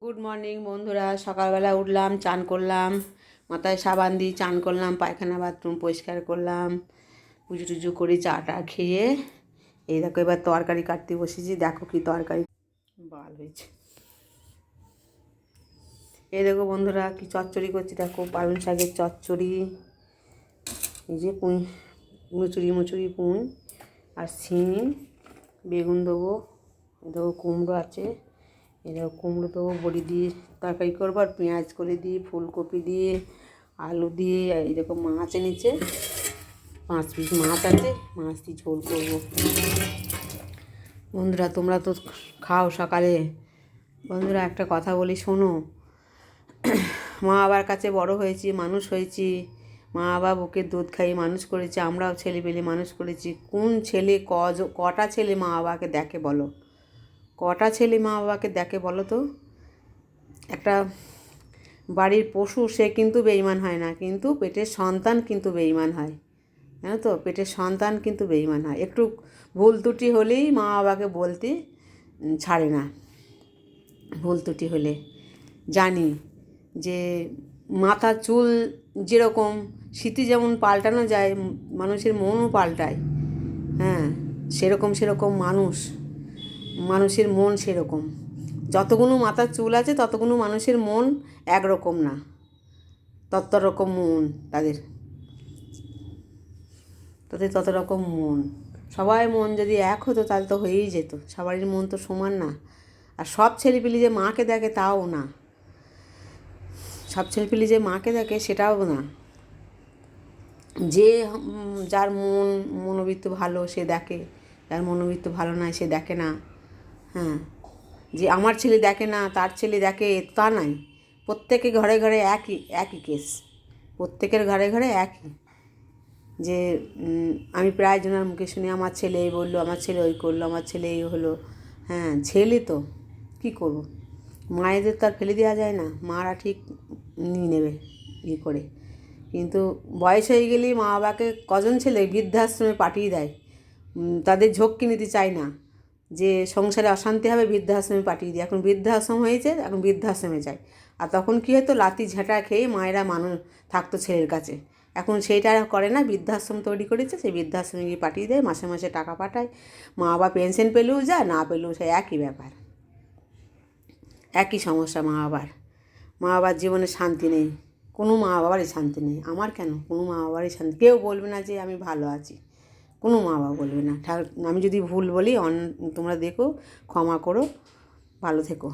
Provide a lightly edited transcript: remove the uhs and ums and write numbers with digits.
Good morning বন্ধুরা, সকালবেলা উঠলাম, চান করলাম, মাথায় সাবান দিয়ে চান করলাম, পায়খানা বাথরুম পরিষ্কার করলাম, পুজো টুজো করে চাটা খেয়ে এই দেখো এবার তরকারি কাটতে বসেছি। দেখো কি তরকারি ভালো হয়েছে। এই দেখো বন্ধুরা কি চচ্চড়ি করছি, দেখো পালং শাকের চচ্চড়ি, এই যে পুঁই মুচুরি পুঁই আর শিম, বেগুন দেবো, দেখো কুমড়ো আছে, এরকম কুমড়ো দেবো, বড়ি দিয়ে তরকারি করবো, আর পেঁয়াজ করে দিয়ে, ফুলকপি দিয়ে, আলু দিয়ে, এরকম মাছ এনেছে, 5 পিস মাছ আছে, মাছ দিয়ে ঝোল করবো। বন্ধুরা তোমরা তো খাও সকালে। বন্ধুরা একটা কথা বলি শোনো, মা বাবার কাছে বড় হয়েছি, মানুষ হয়েছি, মা বাবা বুকের দুধ খাইয়ে মানুষ করেছে, আমরাও ছেলে পেলে মানুষ করেছি। কোন ছেলে কটা ছেলে মা বাবাকে দেখে বলো? কটা ছেলে মা বাবাকে দেখে বলো তো? একটা বাড়ির পশু সে কিন্তু বেঈমান হয় না, কিন্তু পেটের সন্তান কিন্তু বেঈমান হয়, জানো তো? পেটের সন্তান কিন্তু বেঈমান হয়। একটু ভুল ত্রুটি হলেই মা বাবাকে বলতে ছাড়ে না। ভুল ত্রুটি হলে জানি যে মাথার চুল যেরকম স্মৃতি যেমন পাল্টানো যায়, মানুষের মনও পাল্টায়। হ্যাঁ, সেরকম মানুষের মন সেরকম। যতগুলো মাথার চুল আছে ততগুলো মানুষের মন একরকম না, তত রকম মন তাদের তত রকম মন। সবাই মন যদি এক হতো তাহলে তো হয়েই যেত। সবারই মন তো সমান না। আর সব ছেলেপিলি যে মাকে দেখে তাও না, সব ছেলেপিলি যে মাকে দেখে সেটাও না। যে যার মনোবৃত্তি ভালো সে দেখে, যার মনোবৃত্তি ভালো নয় সে দেখে না। হ্যাঁ, যে আমার ছেলে দেখে না তার ছেলে দেখে তা নাই। প্রত্যেকে ঘরে ঘরে একই কেস, প্রত্যেকের ঘরে ঘরে একই। যে আমি প্রায় জনের মুখে শুনি আমার ছেলে এই বললো, আমার ছেলে ওই করলো, আমার ছেলে এই হলো। হ্যাঁ, ছেলে তো কী করবো, মায়েদের তো আর ফেলে দেওয়া যায় না, মারা ঠিক নিয়ে নেবে করে। কিন্তু বয়স হয়ে গেলেই মা বাবাকে কজন ছেলে বৃদ্ধাশ্রমে পাঠিয়ে দেয়। তাদের ঝক্কি নিতে চায় না যে সংসারে অশান্তি হবে, বৃদ্ধাশ্রমে পাঠিয়ে দিই। এখন বৃদ্ধাশ্রম হয়েছে, এখন বৃদ্ধাশ্রমে যায়। আর তখন কী হতো, লাতি ঝাঁটা খেয়ে মায়েরা মানুষ থাকতো ছেলের কাছে। এখন সেইটা করে না, বৃদ্ধাশ্রম তৈরি করেছে, সেই বৃদ্ধাশ্রমে গিয়ে পাঠিয়ে দেয়, মাসে মাসে টাকা পাঠায়। মা বাবা পেনশন পেলেও যায়, না পেলেও সেই একই ব্যাপার, একই সমস্যা। মা বাবার জীবনে শান্তি নেই, কোনো মা বাবারই শান্তি নেই। আমার কেন, কোনো মা বাবারই শান্তি। কেউ বলবে না যে আমি ভালো আছি, কোনো মা বাবা বলবে না। আমি যদি ভুল বলি তোমরা দেখো, ক্ষমা করো, ভালো থেকো।